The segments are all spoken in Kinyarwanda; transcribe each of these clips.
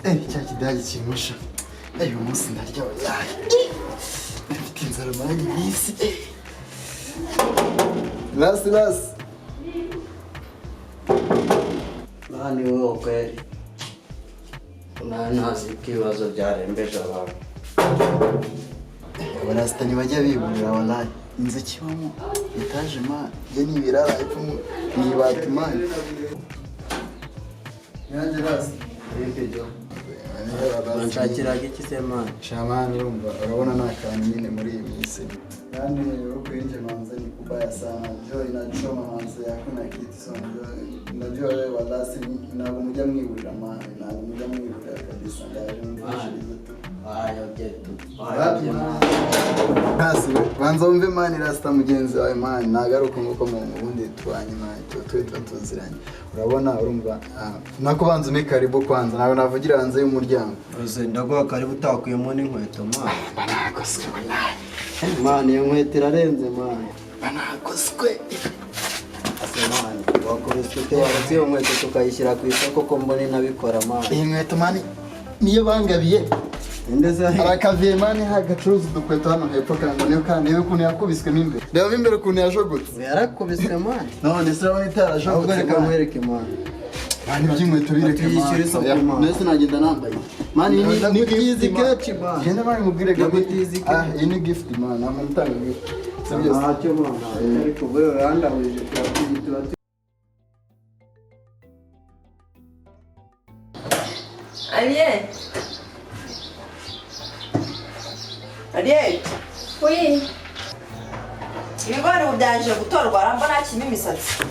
cya kidage kimusha. Uyu munsi ndarya wallahi. Mfite inzara mani bisi. Las. Nani wewe kweli? Nasi ikibazo byarembeje abantu. Abarasitani bajya bibunira wallahi. Inzu kibamo etaje man. Je ni birara ipfumu ni Batman. Yanjye rasi. Ibyo. Banshakiraga iki se man? Shamani urumva urabona nakantu nyine muri iyi minsi. Yani uko yinje manze ni kubaya sana. Joy na choma manze hakuna kitu sana. Najua wewe wallahi ntabwo mujya mwibulira man. Ntabwo mujya mwibulira kabisa ndaje mvishirize tu. Kasi banza umve man rasta mugenzi wawe man nagaruka nguko mu bundi twanye man twe tuziranye. Urabona urumva nakubanza ume karibu kwanza nawe navugira hanze y'umuryango. Ose ndaguha karibu utakuyemo n'inkweto man. Banakoswe wallahi. Man iyo nkweto irarenze man. Banakoswe. Asemani wakubiswe waretse iyo nkweto tukayishyira ku isoko ko mbone nabikora man. Iyi nkweto man niyo bangabiye. Indeza arakaviye mani hagacuruza dukweto hano hepfo kandi niyo kandi niyo kuntu yakubiswe imbere. Reba imbere kuntu yajogotse. Yarakubiswe man. None se urabona itarajogotse. Reka mwereke man. Mani by'inkweto bireke man. Nese nagenda nambaye. Mani ni byizi kechi man. Genda bari mubwire gabe. Iyi ni gift man. Namo mutanga gift. Sibyo ntacyo man. Ariko wewe urandabuje tuba Ariel. Oui. Ibigori ubyaje gutorwa aramba nakima imisatsi.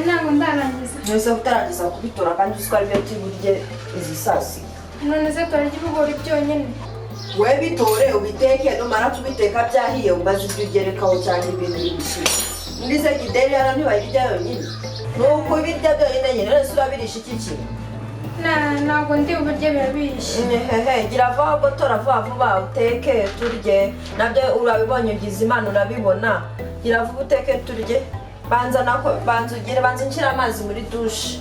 Ntabwo ndarangiza. Nese utarangiza kubitora kandi uzi ko ari byo tiburye izi sasi. None se turarya ibigori byonyine. We bitore ubiteke numara kubiteka byahiye umaze ibyo cyane ibintu bibisi. Ndize gideri hano ntibayirya yonyine. Nuko ibirya byonyine nyine rero urabirisha iki kintu. Ntabwo ndi uburyo birabishe. Gira vuba gotora vuba uteke turye. Nabyo urabibonye ugize imana urabibona. Gira vuba uteke turye. Banza nshyira amazi muri dushe.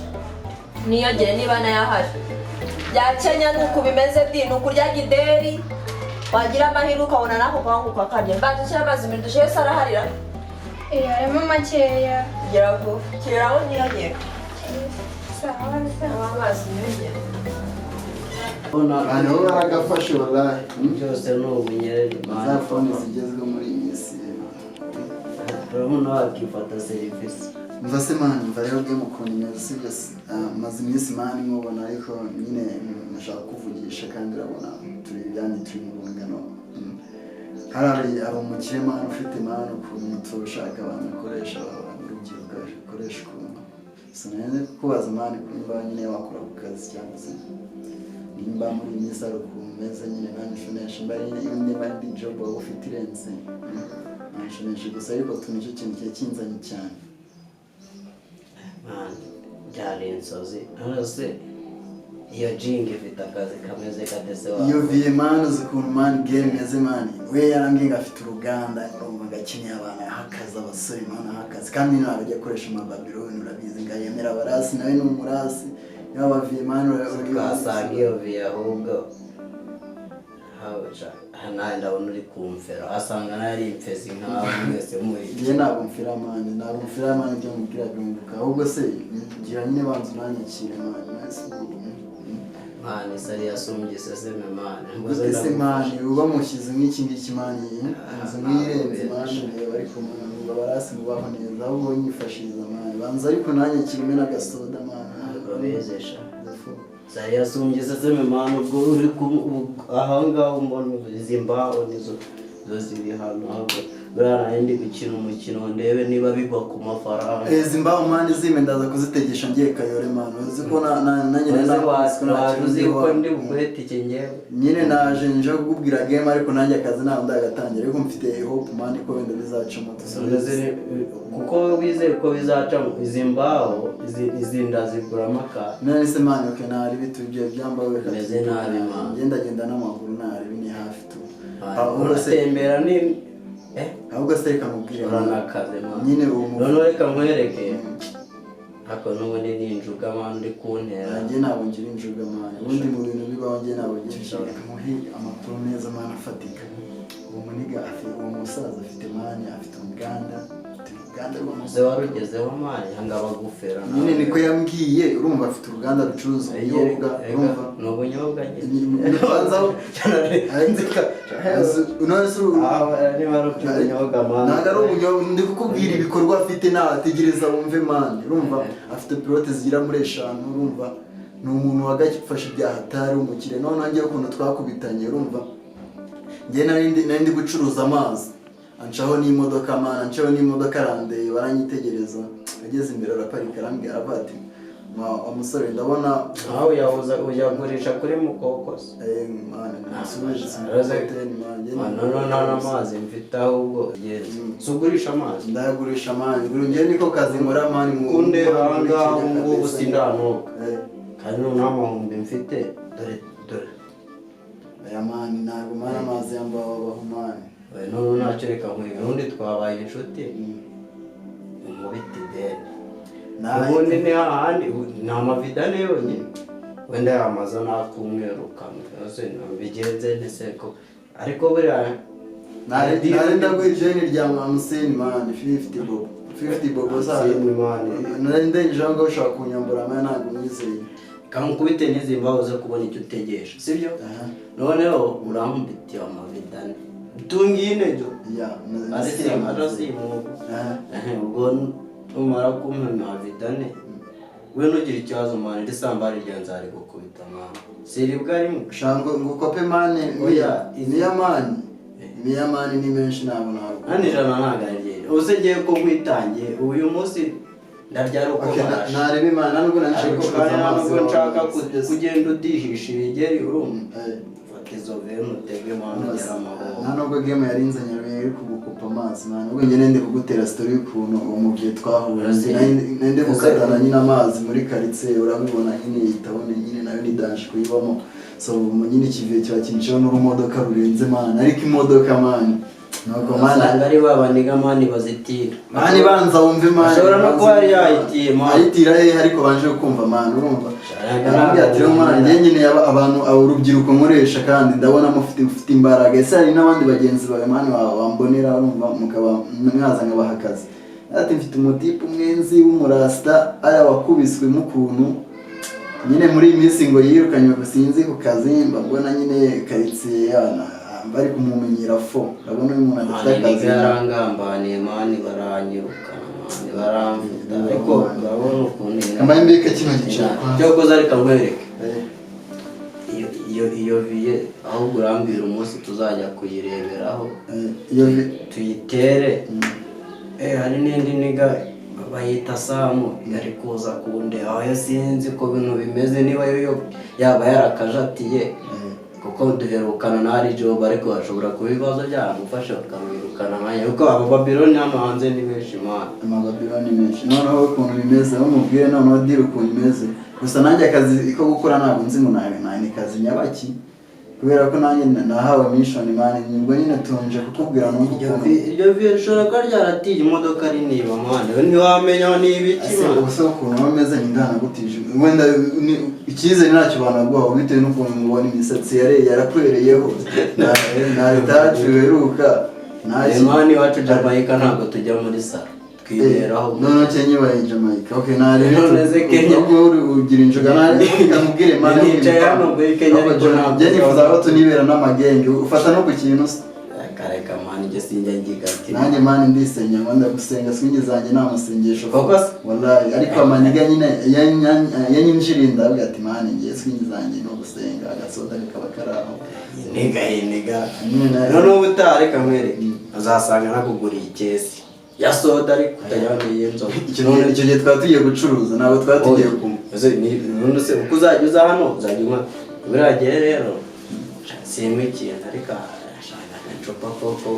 Niyogere niba nayahari. Bya Kenya nuko bimeze di nuko urya gideri. Wagira amahirwe ukabona nako kwanguka akarya. Banza nshyira amazi muri dushe yose araharira. Harimo makeya. Gira vuba. Kiriraho niyogere. Sawa. Amazi niyogere. Hano baragafashe wallahi. byose ni ubunyerere man. Za phone zigezweho muri iyi minsi. Urabona wakifata serivisi. Mva se man mva rero byo mukunda neza sibyo maze iminsi man nkubona ariko nyine nashaka kuvugisha kandi urabona turi byandi turi mu rungano. Hari umukire man ufite man ukuntu mutoshaka abantu bakoresha urubyiruko bakoresha ukuntu. Sinari kubaza man kumva nyine wakora ku kazi cyangwa se nimba muri minsi ari ukumeze nyine kandi shonesha mbari nimba ndi job ufite irenze. Shonesha gusa ariko tunicyo kintu cyinzanye cyane. Man, byari inzozi. Nose iyo jingi ifite akazi kameze kadese wa. Iyo vie man uzikuntu man game meze man. We yarambinga afite uruganda urumva gakeneye abantu hakaza abasore man hakazi kandi nino arajya akoresha amababiloni urabizi ngayemera barasi nawe n'umurasi. Yaba vie man urasanga iyo vie ahubwo. Hana ndabona uri kumfera asanga nari impfezi nkawe mwese muri. Je ntabwo mfira man byo mubwira byumvuka ahubwo se gira nyine banzu nanyikire man. Man sari yasumbye seseme man. Ngoze se man uba mushize nk'iki ngiki man inzu mwirenze man bari kumwe barasi mubaho neza ahubwo nyifashiriza man. Banza ariko nanyikire me n'agasoda man. Urabezesha. Sari yasumbye seseme man ubwo uri ahanga umbona izimbaho nizo ziri hano ahubwo bwana ndi gukina umukino ndebe niba bigwa ku mafaranga. Zimbaho man zime ndaza kuzitegesha ngiye Kayore man. Uzi ko nanyine uzi ko ndi bugwetike ngewe. Nyine naje nje kugubwira game ariko nanjye akazi nta ndagatangira ariko mfite hope man ko wenda bizacamo tusoneze kuko wizeye ko bizacamo izimbaho izinda zigurama ka. None se man okay nari bitu bye byambawe meze nabi man. Ngenda n'amaguru nari bini hafi tu. Ahubwo tembera ni ahubwo se reka mubwire uranakaze man. Nyine uwo none reka mwereke ariko n'ubundi ni injuga mani uri kuntera. Njye ntabwo ngira injuga mani, ubundi mu bintu bibaho njye ntabwo ngira injuga. Muhe amakuru neza mani afatika. Uwo muniga uwo musaza afite mani, afite uruganda Ese warugezeho mani hanga bagufera nyine niko yambwiye. Urumva afite uruganda rucuruza ubunyobwa. Urumva ni ubunyobwa ntabwo ari ubunyobwa, ndi kukubwira ibikorwa afite nawe ategereza wumve mani. Urumva afite pilote zigera muri 5. Urumva ni umuntu wagafashe ibyaha atari umukire. none nanjye ukuntu twakubitanye. Urumva njye nari ndi gucuruza amazi, ancaho n'imodoka mani, ancaho n'imodoka arandeye baranyitegereza. ageze imbere araparika arambwira ati umusore ndabona aho uyagurisha kuri Mukokose. mani nasubije nta n'amazi mfite ahubwo ugurisha amazi. ndayagurisha mani, njye niko kazi nkora mani. kunde ahangaha ubungubu sindanuka kandi nta mahumbi mfite. dore aya mani ntabwo mani amazi yambaho abaho mani. none ntacyo reka nkwiye ubundi twabaye inshuti mu biti deni. ubundi ni hahandi ni amavidane yonyine wenda yamaze n'akumweru kamwe bigenze niseko ariko buriya narenda gw'ijeni rya Museni mani 50 bobo narendengeje aho ngaho ushaka kunyambura mani ntabwo mwizeye. kamukubite n'izi mbaho zo kubona icyo utegesha sibyo. noneho uramumbitiye amavidane tungine jo arasimuka ubwo umara kumpa amavidane we nugira ikibazo mani risambari rya nzari gukubita mani siribwa rimwe shango ngukope mani. niya mani ni menshi ntabwo nani jana ntagarije uze ngiye ko nkwitangiye uyu munsi ndaryara uko marashe narebe imana nubwo ntabwo nshaka kugenda udihisha ibigeri urumva fata izo venu utege mani ugera amahoro. nta nubwo game yarinze nyarweye iri kugukupa amazi mani, ubwo njye nende kugutera story y'ukuntu uwo mubyeyi twahura nende gukatana nyine amazi muri karitsiye. urabibona nyine yitabone nyine nayo ni dash kuyibamo. so nyine ikivuye kiba kinjiyeho n'urumodoka rurenze mani, ariko imodoka mani nuko mani ari babaniga mani bazitira mani banza wumve mani. ashobora no kuba yari yahitiye mani ayitira ariko banje kumva mani. urumva arambwira ati rero mani njye nyine abantu urubyiruko nkoresha kandi ndabona mufite imbaraga. ese hari n'abandi bagenzi bawe mani wambonera urumva mukaba mwaza nkabaha akazi. ati mfite umutipe umwenzi w'umurasta aya wakubiswe mukuntu nyine muri iyi minsi ngo yirukanywe gusinzi ku kazi mbona nyine karitsiye yana bari kumumenyera fo. urabona uyu muntu adafite akazi yarangambaniye mani baranyirukana mani baramfita ariko urabona ukuntu kambaye mbeka kino gice cyo koza reka nkwereke iyo viye ahubwo urambwira umunsi tuzajya kuyireberaho tuyitere. hari n'indi niga bayita Samu yari kuza kunde aho sinzi ko bintu bimeze niba yo yaba yarakajatiye kuko duherukana na ari job ariko ashobora kuba ibibazo byamufasha bakamwirukana nkanya kuko aba Babylon hano hanze ni benshi mwana. Babylon ni benshi noneho ukuntu bimeze bamubwiye noneho dira ukuntu bimeze. gusa nanjye akazi ko gukora ntabwo nzi ngo ni kazi nyabaki kubera ko nanjye nahawe mission mani nibwo nyine tunje kukubwira no iryo viye shora ko ryaratiye imodoka ari niba mwana ntiwamenya n'ibiki gusa ukuntu bameze ngana gutije wenda ikize ntacyo banagwa bitewe n'ukuntu mubona imisatsi yarakwereyeho na etaje weruka mani wacu Jamaica ntabwo tujya muri sala twiberaho none Kenya baye Jamaica okay na rero none Kenya ugira injoga nari kamubwire mani nicaye hano muri Kenya ariko ntabwo je nifuza ko tunibera n'amagenge ufata no ku kintu kareka mani je sinjya ngigati nanjye mani ndisenya nganda gusenga swingi zanjye n'amasengesho wallahi ariko amaniga nyine yanyinjirinda ati mani ngiye swingi zanjye no gusenga agasoda kakabakaraho niga none ubutare kamwereke azasanga nakuguriye ikesi ya soda ariko utajyaniye nzo icyo gihe twatugiye gucuruza nabo twatugiye kumva none se uko uzajya uza hano uzajya unywa biragiye rero simwikiye ariko gacupa koko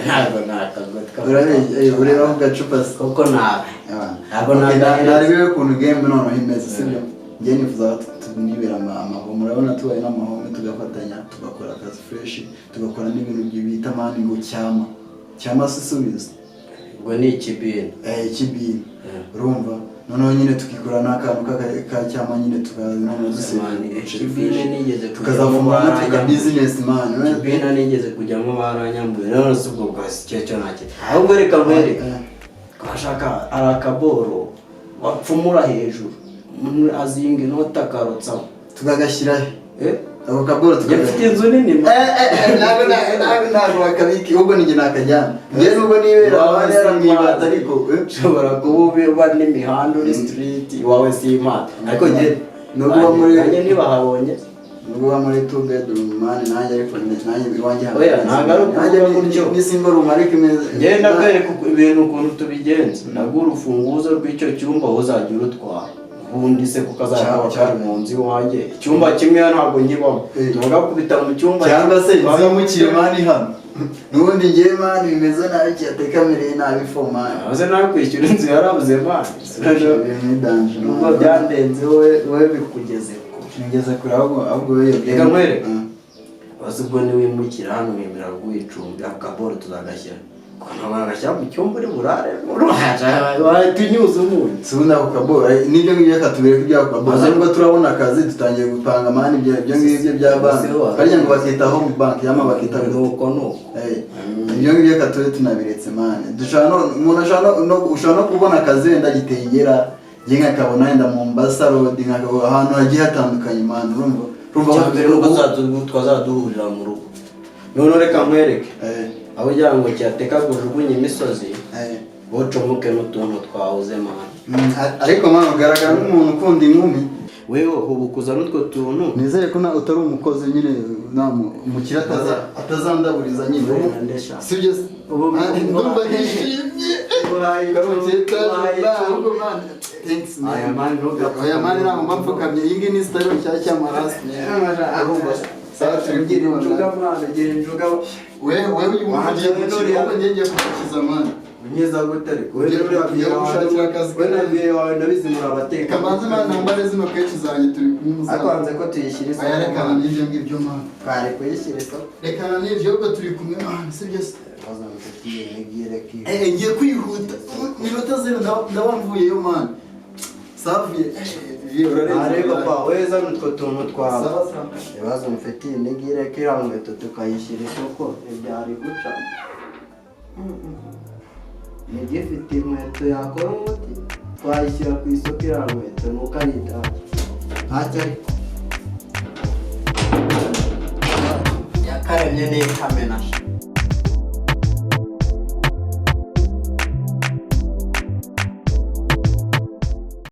ntabwo nakagotwa ureba ku gacupa koko ntabwo nariwe ukuntu game noneho imeze sibyo njye nifuza tunibera amahoro murabona tubaye n'amahoro tugafatanya tugakora akazi fresh tugakora n'ibintu bita mani ngo cyama se subiza ubwo ni ikibintu ikibintu urumva noneho nyine tukigura n'akantu k'akacyama nyine tukazana Kibine nigeze tukazavumura tuka business man. Kibine nigeze kujyamo baranyambuye none se ubwo bwasi cyo nake ahubwo reka mwere kashaka arakaboro wapfumura hejuru azinga inota karotsa tukagashyira he ako kaboro tukafite inzu nini ntabwo bakabiki ubwo ninjye nakajyana njye nubwo nibera abandi yaramwibata ariko ushobora kuba n'imihanda uri street iwawe si imana ariko njye nubwo muri nanjye ntibahabonye nubwo muri 2 bedroom man nanjye ariko nanjye iwanjye oya ntabwo ari ukuvuga gutyo ni single room ariko imeze ngenda kwereka ibintu ukuntu tubigenza nagura urufunguzo rw'icyo cyumba uzajya urutwara ubundi se kuko azaba kari mu nzu iwanjye icyumba kimwe ntabwo ngibamo tugakubita mu cyumba cyangwa se nzamukire mani hano nubundi ngiye mani bimeze nabi cyatekamereye nabi fo mani aze nawe kwishyura inzu yarabuze mani nubwo byandenze wowe bikugeze ngeze kure ahubwo weyo reka nkwereke basi ubwo niwimukira hano wemera guhicumbi akaboro tuzagashyira agashyira mu cyumba uri burare tunyuze umunyu sibunda ku kaboro nibyo ngibyo katubereka ibya ku kaboro nubwo turabona akazi tutangiye gupanga mani ibyo ngibyo bya banki barya ngo bakita home bank yama bakita nuko ibyo ngibyo katuri tunabiretse mani umuntu ushobora no kubona akazi wenda gitegera njye nkakabona wenda mu Mombasa road nkakabona ahantu hagiye hatandukanye mani urumva cyambere nuko twazaduhurira mu rugo none reka nkwereke aho ugira ngo cyateka kujugunya imisozi wocomuke n'utuntu twahoze mani ariko mani ugaragara nk'umuntu ukunda inkumi wewe ubukuza n'utwo tuntu nizere ko utari umukozi nyine umukire atazandaburiza nyine sibyo ndumva nishimye aya mani ntabwo mpapfukamye iyi ngiyi ni sitayiro nshyashya marasi wewe uyu muntu ugiye gukira ahubwo ngiye kugukiza mani unyiza gute ariko we nabwiye wawe ndabizimura abateka kamanzi mani nambare zino kenshi zanjye turi kumwe akwanze ko tuyishyira isoko ayarekana n'ibyo ngibyo mani kare kuyishyira isoko rekana n'ibyo ubwo turi kumwe mani sibyo se ngiye kwihuta minota zero ndaba mvuyeyo mani saviye ariko pa weza n'utwo tuntu twawe ibibazo mfitiye nigire ko iriya nkweto tukayishyira isoko ntibyari guca nigifite inkweto yakora umuti twayishyira ku isoko iriya nkweto nuko ari itaha ntacyo ariko yakaremye n'ikamena